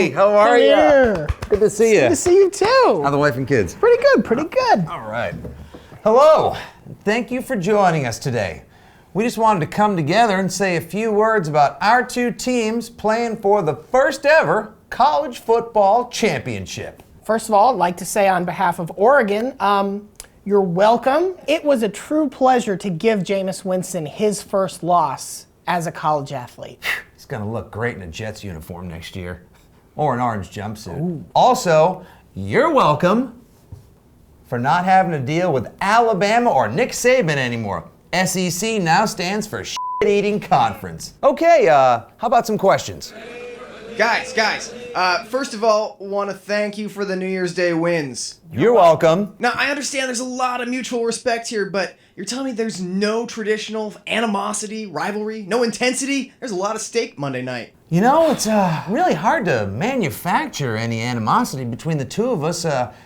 Hey, how are you? Here. Good to see you. Good to see you too. How the wife and kids? Pretty good, pretty good. All right. Hello. Thank you for joining us today. We just wanted to come together and say a few words about our two teams playing for the first ever college football championship. First of all, I'd like to say on behalf of Oregon, you're welcome. It was a true pleasure to give Jameis Winston his first loss as a college athlete. He's going to look great in a Jets uniform next year. Or an orange jumpsuit. Ooh. Also, you're welcome for not having to deal with Alabama or Nick Saban anymore. SEC now stands for shit-eating conference. Okay, how about some questions? Guys, first of all, want to thank you for the New Year's Day wins. You're welcome. Now, I understand there's a lot of mutual respect here, but you're telling me there's no traditional animosity, rivalry, no intensity? There's a lot of stake Monday night. You know, it's really hard to manufacture any animosity between the two of us.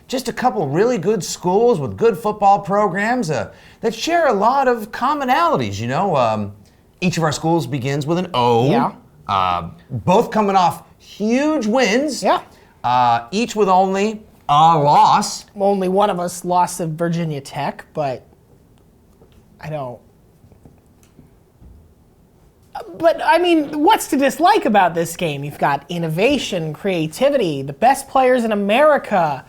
Just a couple really good schools with good football programs that share a lot of commonalities, you know. Each of our schools begins with an O. Yeah. Both coming off huge wins. Yeah. Each with only a loss. Only one of us lost to Virginia Tech, but I don't. But, I mean, what's to dislike about this game? You've got innovation, creativity, the best players in America,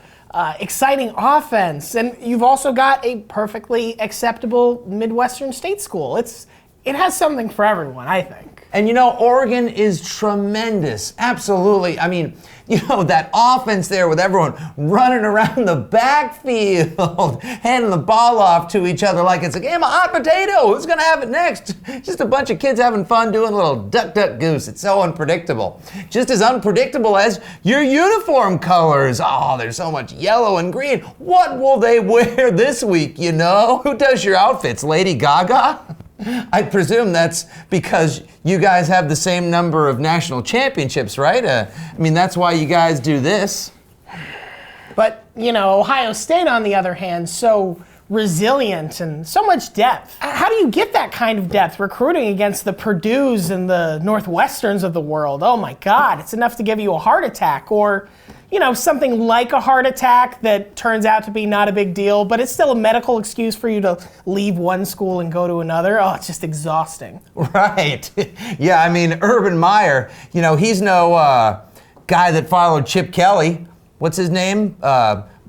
exciting offense, and you've also got a perfectly acceptable Midwestern state school. It has something for everyone, I think. And you know, Oregon is tremendous. Absolutely. I mean, you know, that offense there with everyone running around the backfield, handing the ball off to each other like it's a game of hot potato. Who's going to have it next? Just a bunch of kids having fun doing a little duck, duck, goose. It's so unpredictable. Just as unpredictable as your uniform colors. Oh, there's so much yellow and green. What will they wear this week, you know? Who does your outfits? Lady Gaga? I presume that's because you guys have the same number of national championships, right? I mean, that's why you guys do this. But, you know, Ohio State, on the other hand, so resilient and so much depth. How do you get that kind of depth recruiting against the Purdues and the Northwesterns of the world? Oh my God, it's enough to give you a heart attack, or, you know, something like a heart attack that turns out to be not a big deal, but it's still a medical excuse for you to leave one school and go to another. Oh, it's just exhausting. Right. Yeah, I mean, Urban Meyer, you know, he's no guy that followed Chip Kelly. What's his name?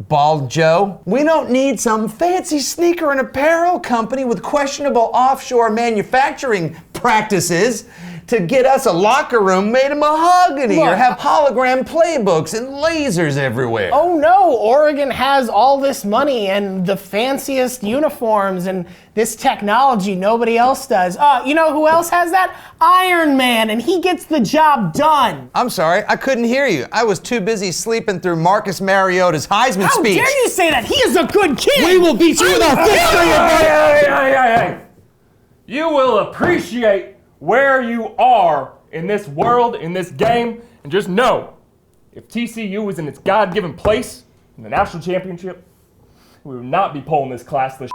Bald Joe. We don't need some fancy sneaker and apparel company with questionable offshore manufacturing practices to get us a locker room made of mahogany or have hologram playbooks and lasers everywhere. Oh no, Oregon has all this money and the fanciest uniforms and this technology nobody else does. You know who else has that? Iron Man, and he gets the job done. I'm sorry, I couldn't hear you. I was too busy sleeping through Marcus Mariota's Heisman speech. How dare you say that? He is a good kid. We will beat you with our fists. Hey. You will appreciate where you are in this world, in this game, and just know, if TCU was in its God-given place in the national championship, we would not be pulling this classless